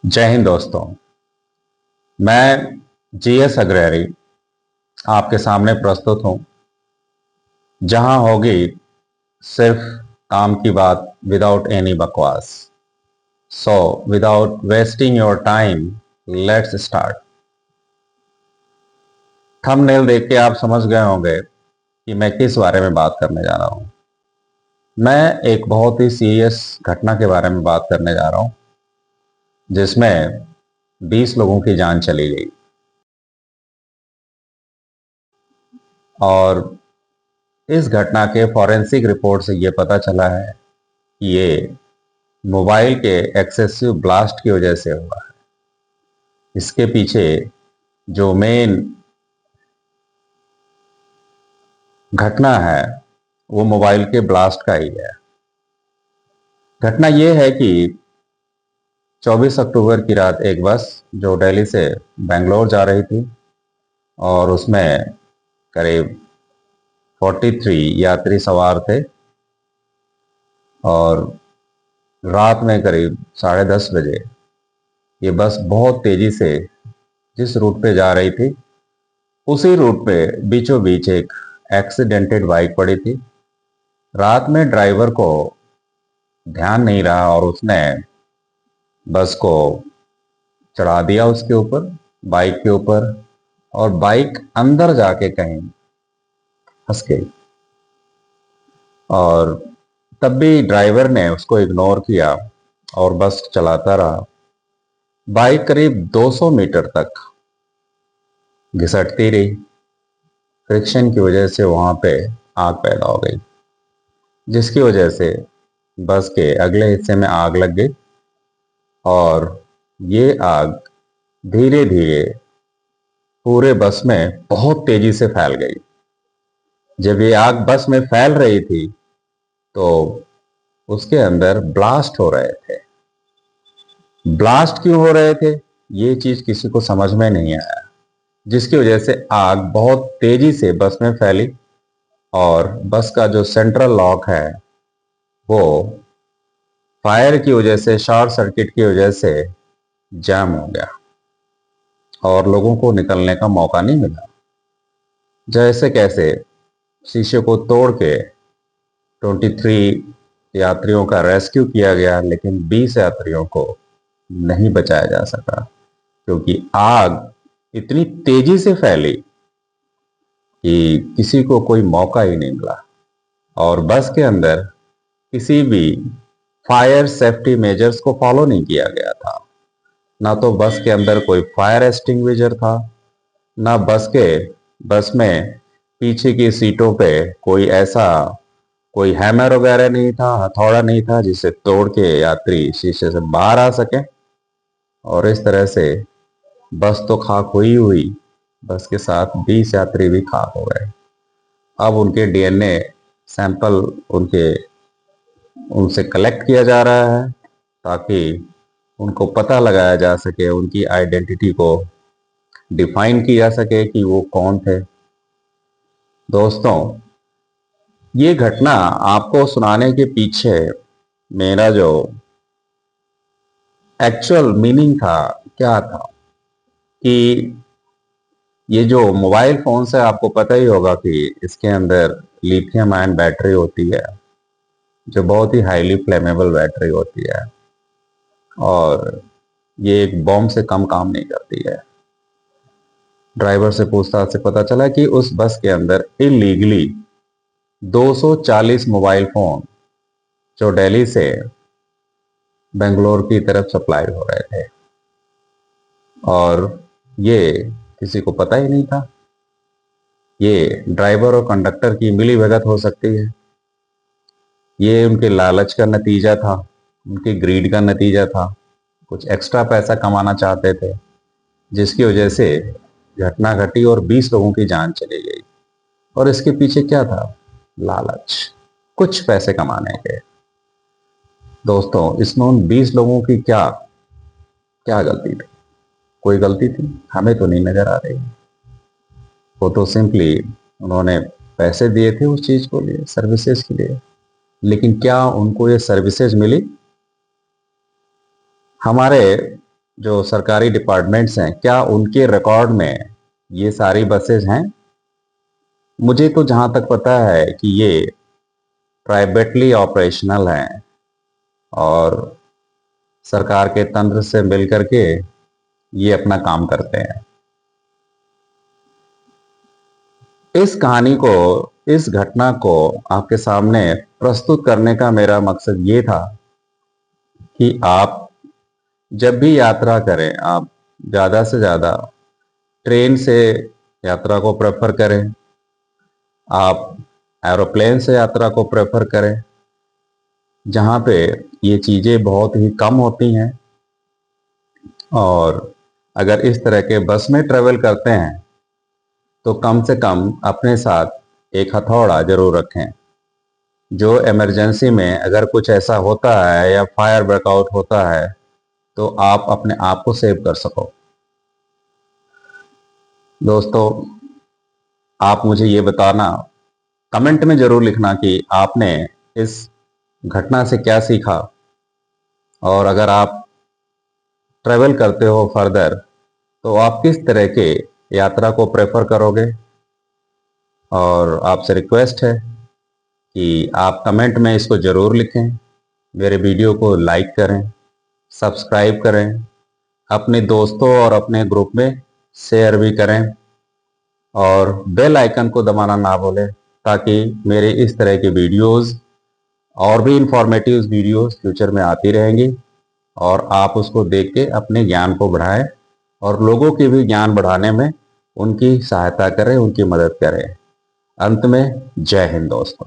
जय हिंद दोस्तों। मैं जीएस अग्रहरी आपके सामने प्रस्तुत हूं, जहां होगी सिर्फ काम की बात विदाउट एनी बकवास। So without wasting your time, let's start. Thumbnail देख के आप समझ गए होंगे कि मैं किस बारे में बात करने जा रहा हूं। मैं एक बहुत ही सीरियस घटना के बारे में बात करने जा रहा हूं, जिसमें 20 लोगों की जान चली गई। और इस घटना के फॉरेंसिक रिपोर्ट से ये पता चला है कि ये मोबाइल के एक्सेसिव ब्लास्ट की वजह से हुआ है। इसके पीछे जो मेन घटना है वो मोबाइल के ब्लास्ट का ही है। घटना ये है कि 24 अक्टूबर की रात एक बस जो दिल्ली से बेंगलोर जा रही थी और उसमें करीब 43 यात्री सवार थे, और रात में करीब 10:30 बजे ये बस बहुत तेजी से जिस रूट पे जा रही थी उसी रूट पे बीचों बीच एक एक्सीडेंटेड बाइक पड़ी थी। रात में ड्राइवर को ध्यान नहीं रहा और उसने बस को चढ़ा दिया उसके ऊपर, बाइक के ऊपर, और बाइक अंदर जाके कहीं फंस गई। और तब भी ड्राइवर ने उसको इग्नोर किया और बस चलाता रहा। बाइक करीब 200 मीटर तक घिसटती रही। फ्रिक्शन की वजह से वहां पे आग पैदा हो गई, जिसकी वजह से बस के अगले हिस्से में आग लग गई और ये आग धीरे धीरे पूरे बस में बहुत तेजी से फैल गई। जब ये आग बस में फैल रही थी तो उसके अंदर ब्लास्ट हो रहे थे। ब्लास्ट क्यों हो रहे थे ये चीज किसी को समझ में नहीं आया, जिसकी वजह से आग बहुत तेजी से बस में फैली और बस का जो सेंट्रल लॉक है वो फायर की वजह से, शॉर्ट सर्किट की वजह से जाम हो गया और लोगों को निकलने का मौका नहीं मिला। जैसे कैसे शीशे को तोड़ के 23 यात्रियों का रेस्क्यू किया गया, लेकिन 20 यात्रियों को नहीं बचाया जा सका, क्योंकि आग इतनी तेजी से फैली कि किसी को कोई मौका ही नहीं मिला। और बस के अंदर किसी भी फायर सेफ्टी मेजर्स को फॉलो नहीं किया गया था। ना तो बस के अंदर कोई फायर एक्सटिंग्विशर था, ना बस में पीछे की सीटों पे कोई हैमर वगैरह नहीं था, हथौड़ा नहीं था जिसे तोड़ के यात्री शीशे से बाहर आ सके। और इस तरह से बस तो खाक हुई हुई, बस के साथ 20 यात्री भी खाक हो गए। अब उनके डीएनए सैंपल उनसे कलेक्ट किया जा रहा है ताकि उनको पता लगाया जा सके, उनकी आइडेंटिटी को डिफाइन किया जा सके कि वो कौन थे। दोस्तों, ये घटना आपको सुनाने के पीछे मेरा जो एक्चुअल मीनिंग था क्या था कि ये जो मोबाइल फोन से आपको पता ही होगा कि इसके अंदर लिथियम आयन बैटरी होती है, जो बहुत ही हाईली फ्लेमेबल बैटरी होती है और ये एक बॉम्ब से कम काम नहीं करती है। ड्राइवर से पूछताछ से पता चला कि उस बस के अंदर इलीगली 240 मोबाइल फोन जो दिल्ली से बेंगलोर की तरफ सप्लाई हो रहे थे, और ये किसी को पता ही नहीं था। ये ड्राइवर और कंडक्टर की मिलीभगत हो सकती है, ये उनके लालच का नतीजा था, उनके ग्रीड का नतीजा था। कुछ एक्स्ट्रा पैसा कमाना चाहते थे, जिसकी वजह से घटना घटी और 20 लोगों की जान चली गई। और इसके पीछे क्या था? लालच, कुछ पैसे कमाने के। दोस्तों, इसमें उन 20 लोगों की क्या क्या गलती थी? कोई गलती थी? हमें तो नहीं नजर आ रही। वो तो सिंपली उन्होंने पैसे दिए थे उस चीज को लिए, सर्विसेज के लिए। लेकिन क्या उनको ये सर्विसेज मिली? हमारे जो सरकारी डिपार्टमेंट्स हैं, क्या उनके रिकॉर्ड में ये सारी बसेज हैं? मुझे तो जहां तक पता है कि ये प्राइवेटली ऑपरेशनल हैं और सरकार के तंत्र से मिल करके ये अपना काम करते हैं। इस कहानी को, इस घटना को आपके सामने प्रस्तुत करने का मेरा मकसद ये था कि आप जब भी यात्रा करें, आप ज़्यादा से ज़्यादा ट्रेन से यात्रा को प्रेफर करें, आप एरोप्लेन से यात्रा को प्रेफर करें, जहाँ पे ये चीज़ें बहुत ही कम होती हैं। और अगर इस तरह के बस में ट्रेवल करते हैं तो कम से कम अपने साथ एक हथौड़ा जरूर रखें, जो इमरजेंसी में अगर कुछ ऐसा होता है या फायर ब्रेकआउट होता है तो आप अपने आप को सेव कर सको। दोस्तों, आप मुझे ये बताना, कमेंट में जरूर लिखना कि आपने इस घटना से क्या सीखा, और अगर आप ट्रेवल करते हो फर्दर तो आप किस तरह के यात्रा को प्रेफर करोगे। और आपसे रिक्वेस्ट है कि आप कमेंट में इसको ज़रूर लिखें, मेरे वीडियो को लाइक करें, सब्सक्राइब करें, अपने दोस्तों और अपने ग्रुप में शेयर भी करें और बेल आइकन को दबाना ना भूलें, ताकि मेरे इस तरह की वीडियोस और भी इंफॉर्मेटिव वीडियोस फ्यूचर में आती रहेंगी और आप उसको देख के अपने ज्ञान को बढ़ाएं और लोगों की भी ज्ञान बढ़ाने में उनकी सहायता करें, उनकी मदद करें। अंत में जय हिंद दोस्तों।